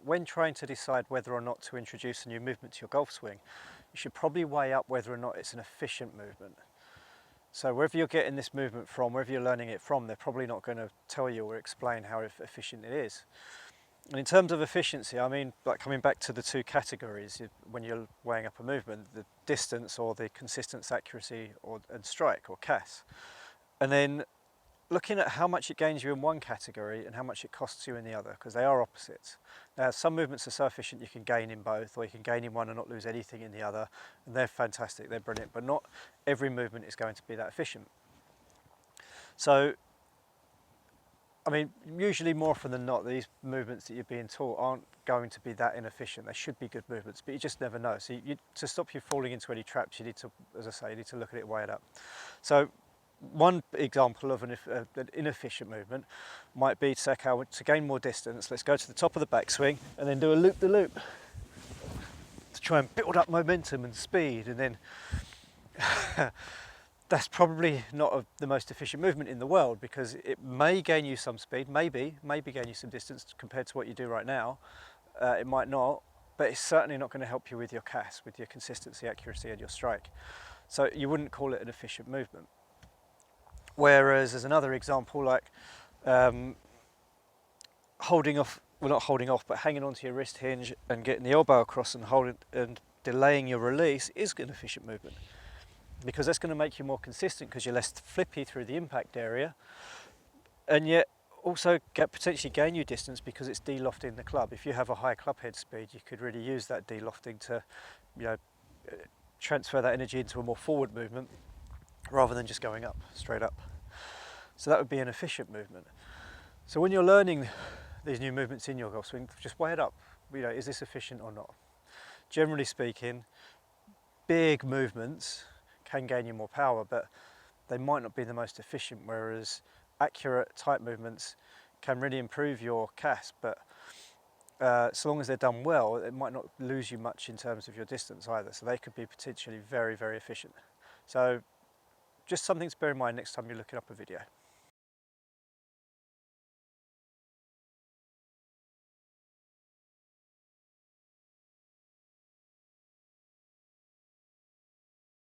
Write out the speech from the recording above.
when trying to decide whether or not to introduce a new movement to your golf swing, you should probably weigh up whether or not it's an efficient movement. So wherever you're getting this movement from, wherever you're learning it from, they're probably not going to tell you or explain how efficient it is. And in terms of efficiency, I mean, like coming back to the two categories, when you're weighing up a movement, the distance or the consistent accuracy and strike or CAS. And then looking at how much it gains you in one category and how much it costs you in the other, because they are opposites. Now, some movements are so efficient you can gain in both, or you can gain in one and not lose anything in the other, and they're fantastic, they're brilliant, but not every movement is going to be that efficient. So, I mean, usually more often than not, these movements that you're being taught aren't going to be that inefficient. They should be good movements, but you just never know. So to stop you falling into any traps, you need to, as I say, you need to look at it, weigh it up. So one example of an inefficient movement might be to say, okay, to gain more distance, let's go to the top of the backswing and then do a loop-the-loop to try and build up momentum and speed, and then that's probably not the most efficient movement in the world, because it may gain you some speed, maybe gain you some distance compared to what you do right now. It might not, but it's certainly not going to help you with your CAS, with your consistency, accuracy and your strike. So you wouldn't call it an efficient movement. Whereas as another example, like holding off, well, not holding off, but hanging onto your wrist hinge and getting the elbow across and holding and delaying your release is an efficient movement, because that's going to make you more consistent because you're less flippy through the impact area, and yet also potentially gain you distance because it's de-lofting the club. If you have a high club head speed, you could really use that de-lofting to, you know, transfer that energy into a more forward movement rather than just going up, straight up. So that would be an efficient movement. So when you're learning these new movements in your golf swing, just weigh it up. You know, is this efficient or not? Generally speaking, big movements can gain you more power, but they might not be the most efficient, whereas accurate, tight movements can really improve your CAS, but so long as they're done well, it might not lose you much in terms of your distance either. So they could be potentially very, very efficient. So just something to bear in mind next time you're looking up a video.